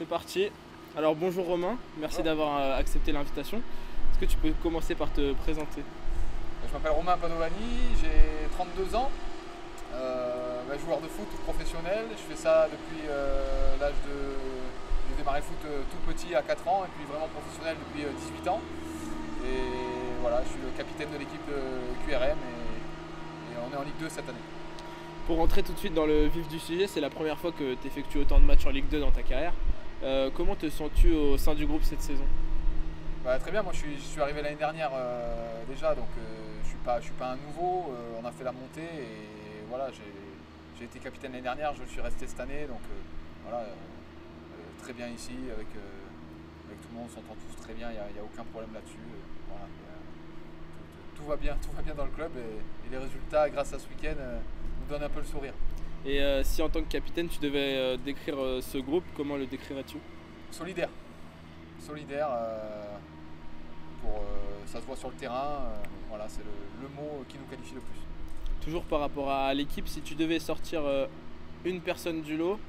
parti. Alors bonjour Romain, merci Bonjour. d'avoir accepté l'invitation. Est-ce que tu peux commencer par te présenter? Je m'appelle Romain Padovani, j'ai 32 ans, joueur de foot professionnel. Je fais ça depuis l'âge de... J'ai démarré le foot tout petit à 4 ans et puis vraiment professionnel depuis 18 ans. Et voilà, je suis le capitaine de l'équipe de QRM et on est en Ligue 2 cette année. Pour rentrer tout de suite dans le vif du sujet, c'est la première fois que tu effectues autant de matchs en Ligue 2 dans ta carrière. Comment te sens-tu au sein du groupe cette saison? Très bien, moi je suis arrivé l'année dernière déjà, donc je suis pas un nouveau. On a fait la montée et voilà, j'ai été capitaine l'année dernière, je suis resté cette année, donc voilà, très bien ici avec tout le monde, on s'entend tous très bien, il n'y a aucun problème là-dessus. Voilà, tout va bien dans le club et les résultats grâce à ce week-end nous donnent un peu le sourire. Et si en tant que capitaine tu devais décrire ce groupe, comment le décrirais-tu? Solidaire. Solidaire, ça se voit sur le terrain, voilà, c'est le mot qui nous qualifie le plus. Toujours par rapport à l'équipe, si tu devais sortir une personne du lot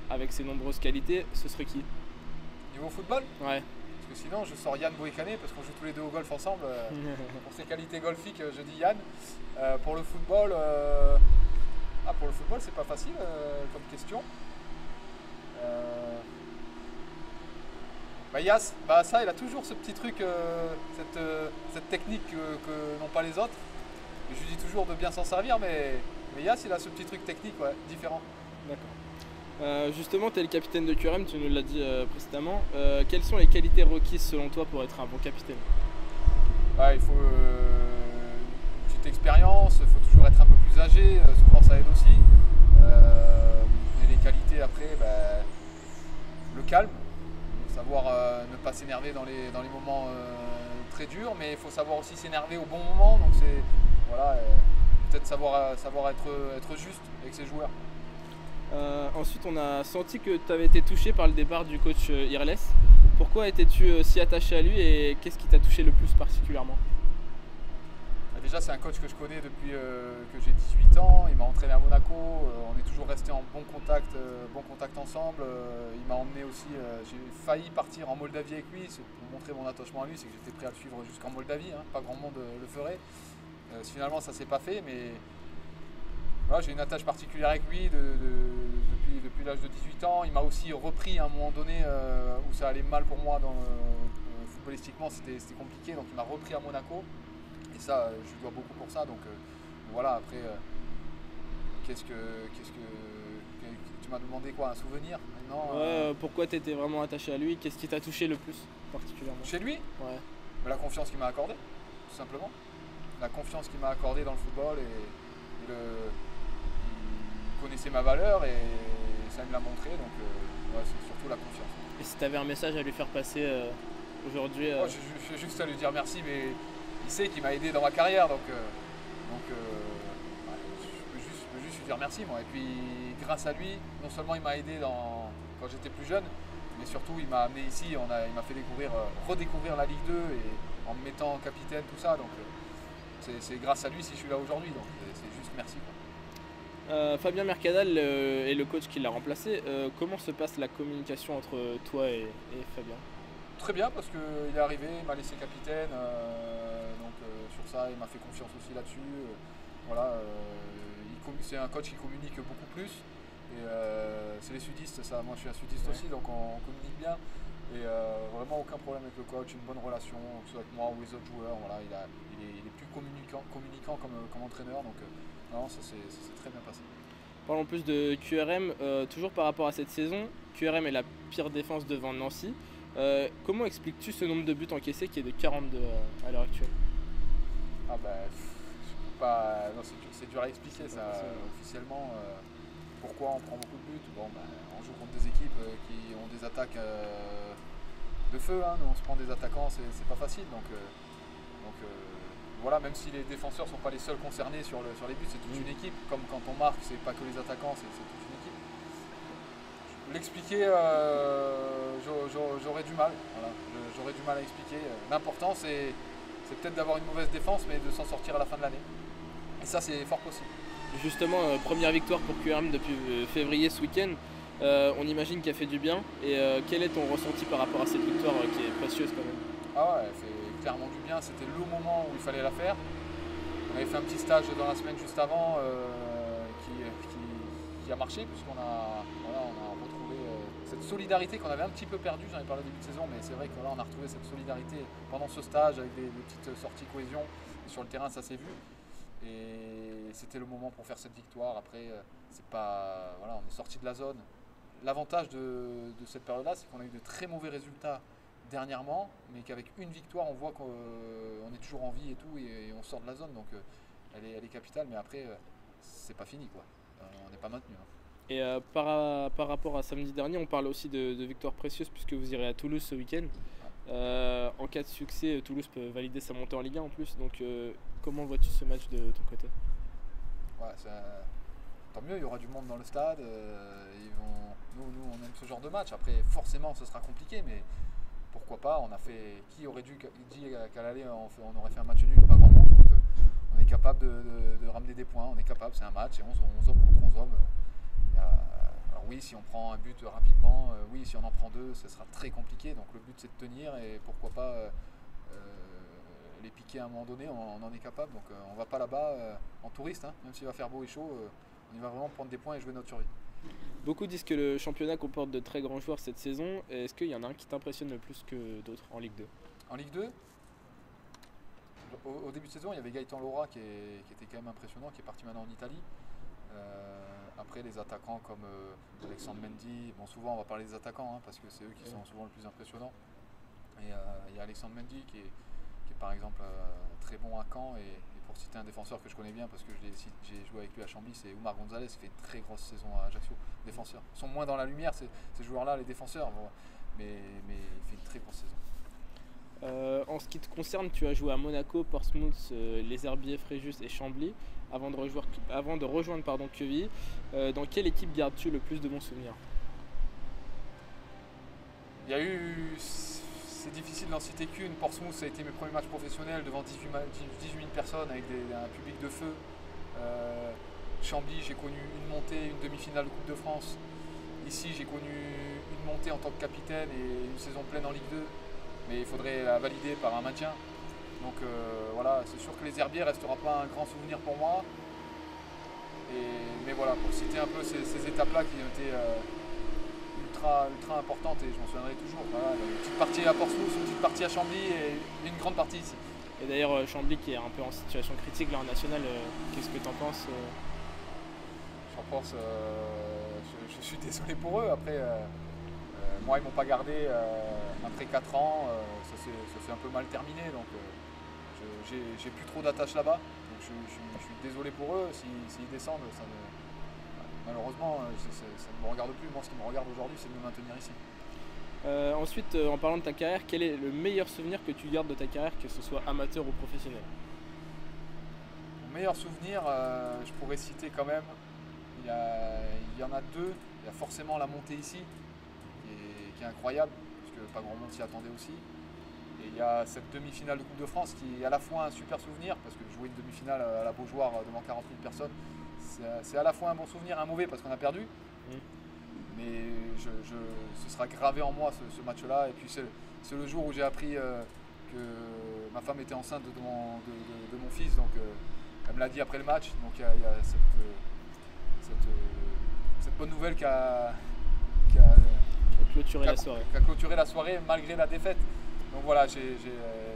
avec ses nombreuses qualités, ce serait qui? Niveau football? Ouais. Parce que sinon je sors Yann Boïkané parce qu'on joue tous les deux au golf ensemble. Pour ses qualités golfiques, je dis Yann. Pour le football, c'est pas facile comme question. Yas, ça il a toujours ce petit truc, cette technique que n'ont pas les autres. Et je lui dis toujours de bien s'en servir, mais Yas il a ce petit truc technique, ouais, différent. D'accord. Justement, tu es le capitaine de QRM, tu nous l'as dit précédemment. Quelles sont les qualités requises selon toi pour être un bon capitaine? Il faut une petite expérience, il faut toujours être un peu plus âgé, souvent ça aide aussi. Et les qualités après, le calme. Savoir ne pas s'énerver dans les moments très durs, mais il faut savoir aussi s'énerver au bon moment. Donc c'est voilà, peut-être savoir être juste avec ses joueurs. Ensuite, on a senti que tu avais été touché par le départ du coach Irles. Pourquoi étais-tu si attaché à lui et qu'est-ce qui t'a touché le plus particulièrement? Déjà, c'est un coach que je connais depuis que j'ai 18 ans. Il m'a entraîné à Monaco. On est toujours resté en bon contact ensemble. Il m'a emmené aussi. J'ai failli partir en Moldavie avec lui. C'est pour montrer mon attachement à lui, c'est que j'étais prêt à le suivre jusqu'en Moldavie. Pas grand monde le ferait. Finalement, ça s'est pas fait, mais voilà, j'ai une attache particulière avec lui depuis l'âge de 18 ans. Il m'a aussi repris à un moment donné où ça allait mal pour moi footballistiquement, c'était compliqué. Donc il m'a repris à Monaco. Et ça, je lui dois beaucoup pour ça. Donc voilà, après, qu'est-ce que tu m'as demandé quoi? Un souvenir? Non, ouais, pourquoi tu étais vraiment attaché à lui? Qu'est-ce qui t'a touché le plus particulièrement? Chez lui? Ouais. La confiance qu'il m'a accordée, tout simplement. La confiance qu'il m'a accordée dans le football il connaissait ma valeur et ça me l'a montré. Donc ouais, c'est surtout la confiance. Et si tu avais un message à lui faire passer aujourd'hui Je fais juste à lui dire merci, mais il sait qu'il m'a aidé dans ma carrière, donc je peux juste lui dire merci moi. Et puis grâce à lui, non seulement il m'a aidé quand j'étais plus jeune, mais surtout il m'a amené ici, il m'a fait redécouvrir la Ligue 2 et en me mettant capitaine, tout ça. Donc c'est grâce à lui si je suis là aujourd'hui, donc c'est juste merci, quoi. Fabien Mercadal est le coach qui l'a remplacé. Comment se passe la communication entre toi et Fabien? Très bien, parce qu'il est arrivé, il m'a laissé capitaine, donc sur ça il m'a fait confiance aussi là-dessus. Voilà, c'est un coach qui communique beaucoup plus. Et c'est les sudistes, ça. Moi je suis un sudiste aussi, donc on communique bien. Et vraiment aucun problème avec le coach, une bonne relation, que ce soit avec moi ou les autres joueurs. Voilà, il est plus communicant comme entraîneur, donc non, ça s'est très bien passé. Parlons plus de QRM, toujours par rapport à cette saison. QRM est la pire défense devant Nancy. Comment expliques-tu ce nombre de buts encaissés qui est de 42 à l'heure actuelle? C'est dur à expliquer ça officiellement. Pourquoi on prend beaucoup de buts? On joue contre des équipes qui ont des attaques de feu. Nous on se prend des attaquants, c'est pas facile. Donc voilà, même si les défenseurs ne sont pas les seuls concernés sur les buts, c'est toute une équipe. Comme quand on marque, c'est pas que les attaquants, c'est toute une équipe. L'expliquer, j'aurais du mal. Voilà. J'aurais du mal à expliquer. L'important, c'est peut-être d'avoir une mauvaise défense, mais de s'en sortir à la fin de l'année. Et ça, c'est fort possible. Justement, première victoire pour QRM depuis février ce week-end. On imagine qu'elle fait du bien. Et quel est ton ressenti par rapport à cette victoire qui est précieuse quand même? Ah ouais, elle fait clairement du bien. C'était le moment où il fallait la faire. On avait fait un petit stage dans la semaine juste avant qui a marché puisqu'on a, voilà, on a retrouvé cette solidarité qu'on avait un petit peu perdue. J'en ai parlé au début de saison, mais c'est vrai qu'on a retrouvé cette solidarité pendant ce stage avec des petites sorties cohésion. Et sur le terrain, ça s'est vu. Et c'était le moment pour faire cette victoire. Après, c'est pas, voilà, on est sorti de la zone. L'avantage de cette période-là, c'est qu'on a eu de très mauvais résultats dernièrement, mais qu'avec une victoire, on voit qu'on est toujours en vie et tout, et on sort de la zone. Donc, elle est capitale, mais après, c'est pas fini, quoi. On n'est pas maintenu. Hein. Et par rapport à samedi dernier, on parle aussi de victoire précieuse puisque vous irez à Toulouse ce week-end. En cas de succès, Toulouse peut valider sa montée en Ligue 1 en plus. Donc comment vois-tu ce match de ton côté? Ouais, tant mieux, il y aura du monde dans le stade. Nous, on aime ce genre de match. Après, forcément, ce sera compliqué, mais pourquoi pas. On a fait. Qui aurait dû dire qu'à l'aller, on aurait fait un match nul, pas grand monde. Donc on est capable de ramener des points. On est capable, c'est un match, et 11 hommes contre 11 hommes. Alors oui, si on prend un but rapidement, oui, si on en prend deux, ce sera très compliqué. Donc le but, c'est de tenir, et pourquoi pas les piquer à un moment donné, on en est capable. Donc on va pas là-bas en touriste, hein, même s'il va faire beau et chaud, on y va vraiment prendre des points et jouer notre survie. Beaucoup disent que le championnat comporte de très grands joueurs cette saison. Est-ce qu'il y en a un qui t'impressionne le plus que d'autres en Ligue 2? En Ligue 2, au début de saison, il y avait Gaëtan Laura qui était quand même impressionnant, qui est parti maintenant en Italie. Après, les attaquants comme Alexandre Mendy, bon, souvent on va parler des attaquants hein, parce que c'est eux qui sont souvent le plus impressionnants. Et il y a Alexandre Mendy qui est par exemple très bon à Caen, et pour citer un défenseur que je connais bien parce que j'ai joué avec lui à Chambly, c'est Oumar Gonzalez qui fait une très grosse saison à Ajaccio. Défenseurs. Ils sont moins dans la lumière ces joueurs-là, les défenseurs, bon, mais il fait une très grosse saison. En ce qui te concerne, tu as joué à Monaco, Portsmouth, les Herbiers, Fréjus et Chambly avant de rejoindre Quevilly. Dans quelle équipe gardes-tu le plus de bons souvenirs? Il y a eu, c'est difficile d'en citer qu'une. Portsmouth, ça a été mes premiers matchs professionnels devant 18 000 personnes avec un public de feu. Chambly, j'ai connu une montée, une demi-finale de Coupe de France. Ici, j'ai connu une montée en tant que capitaine et une saison pleine en Ligue 2. Mais il faudrait la valider par un maintien. Donc voilà, c'est sûr que les Herbiers ne restera pas un grand souvenir pour moi. Mais voilà, pour citer un peu ces étapes-là qui ont été ultra importantes, et je m'en souviendrai toujours. Voilà, une petite partie à Portsmouth, une petite partie à Chambly et une grande partie ici. Et d'ailleurs, Chambly qui est un peu en situation critique là en national, qu'est-ce que tu en penses? J'en pense, je suis désolé pour eux. Après, moi, ils ne m'ont pas gardé après 4 ans. Ça s'est un peu mal terminé. Donc, j'ai plus trop d'attaches là-bas. Donc, je suis désolé pour eux. S'ils descendent, malheureusement, ça ne me regarde plus. Moi, ce qui me regarde aujourd'hui, c'est de me maintenir ici. Ensuite, en parlant de ta carrière, quel est le meilleur souvenir que tu gardes de ta carrière, que ce soit amateur ou professionnel? Mon meilleur souvenir, je pourrais citer quand même. Il y en a deux. Il y a forcément la montée ici, qui est incroyable, parce que pas grand monde s'y attendait aussi. Et il y a cette demi-finale de Coupe de France qui est à la fois un super souvenir, parce que jouer une demi-finale à la Beaujoire devant 40 000 personnes, c'est à la fois un bon souvenir et un mauvais parce qu'on a perdu. Mais ce sera gravé en moi ce match-là. Et puis c'est le jour où j'ai appris que ma femme était enceinte de mon fils. Donc elle me l'a dit après le match. Donc il y a cette bonne nouvelle qui a clôturé la soirée malgré la défaite. Donc voilà, j'ai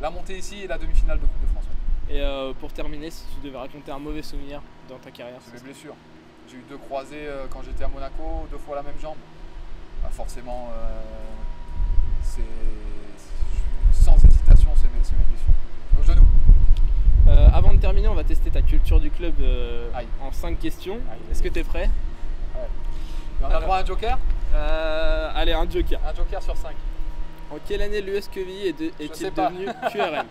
la montée ici et la demi-finale de Coupe de France. Ouais. Et pour terminer, si tu devais raconter un mauvais souvenir dans ta carrière? C'est mes blessures. J'ai eu 2 croisés quand j'étais à Monaco, 2 fois la même jambe. Bah forcément, sans hésitation, c'est mes blessures. Au genou. Avant de terminer, on va tester ta culture du club en 5 questions. Est-ce que tu es prêt? Ouais. Et on a droit à un joker? Allez, un joker. Un joker sur 5. En quelle année l'US Quevilly est-il devenu QRM?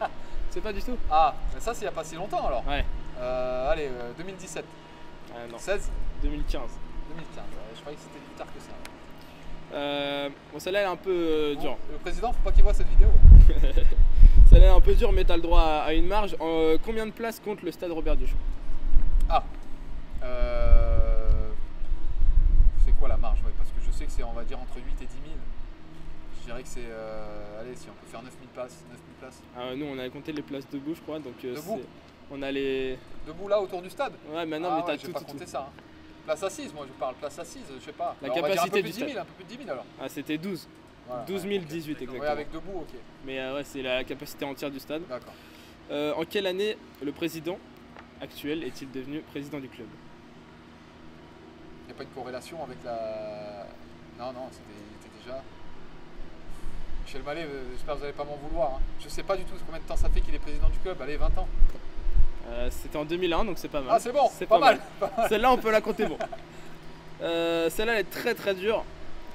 C'est pas du tout? Ah, mais ça c'est il n'y a pas si longtemps alors. Ouais. Allez, 2017. Non. 16? 2015. 2015, je croyais que c'était plus tard que ça. Bon, celle-là elle est un peu dure. Le président, faut pas qu'il voit cette vidéo. Celle-là est un peu dure, mais tu as le droit à une marge. Combien de places compte le stade Robert Duchamp? Ah, c'est quoi la marge? Ouais, parce que je sais que c'est, on va dire, entre 8 et 10 000. Je dirais que c'est, allez, si on peut faire 9 000 places, 9 000 places. Nous, on a compté les places debout, je crois. Donc, Debout? on a les. Debout là, autour du stade? Ouais, mais non, Ah mais t'as ouais, j'ai tout. pas compté ça. Hein. Place assise, moi je parle, place assise, je sais pas. La Alors, on va dire capacité un peu du plus de 10 000, stade. un peu plus de 10 000 alors. Ah, c'était 12. Voilà, 12 ouais, 018 exactement. Ouais, avec debout, ok. Mais ouais, c'est la capacité entière du stade. D'accord. En quelle année le président actuel est-il devenu président du club? Il n'y a pas une corrélation avec la. Non, non, c'était déjà. Michel Mallet, j'espère que vous n'allez pas m'en vouloir. Hein. Je sais pas du tout combien de temps ça fait qu'il est président du club. Allez, 20 ans. C'était en 2001, donc c'est pas mal. Ah, c'est bon, c'est pas mal. Celle-là, on peut la compter bon. Celle-là, elle est très très dure.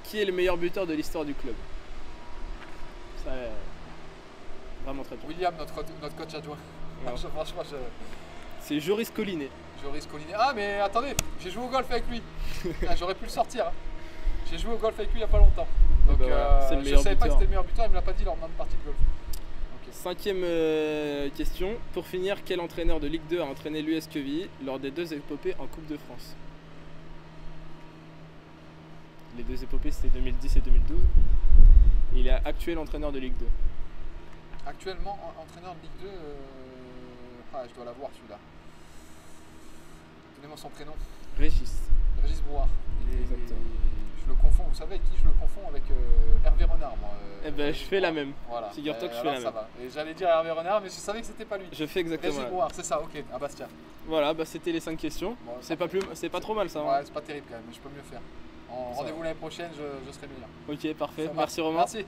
Qui est le meilleur buteur de l'histoire du club? Ça, vraiment très dur. William, notre coach adjoint. Franchement, c'est Joris Collinet. Joris Collinet. Ah, mais attendez, j'ai joué au golf avec lui. J'aurais pu le sortir. Hein. J'ai joué au golf avec lui il n'y a pas longtemps. Donc, c'est le je meilleur savais pas que buteur. c'était le meilleur buteur, il me l'a pas dit lors de notre partie de golf. Okay. 5e question. Pour finir, quel entraîneur de Ligue 2 a entraîné l'US Quevilly lors des 2 épopées en Coupe de France? Les 2 épopées, c'était 2010 et 2012. Il est actuel entraîneur de Ligue 2. Actuellement, entraîneur de Ligue 2, je dois l'avoir celui-là. Donnez-moi son prénom. Régis. Régis Brouard. Exactement. Je le confonds, vous savez avec qui je le confonds? Avec Hervé Renard, moi. Eh ben, je fais la même. Voilà. Figure-toi que je fais la même. Ça va. Et j'allais dire Hervé Renard, mais je savais que c'était pas lui. Je fais exactement. Régis Brouard, c'est ça, ok, à Bastia. Voilà, bah c'était les 5 questions. Bon, c'est pas trop mal ça. Ouais, Hein. c'est pas terrible quand même, mais je peux mieux faire. Rendez-vous l'année prochaine, je serai meilleur. Ok, parfait. Ça marche. Merci Romain. Merci.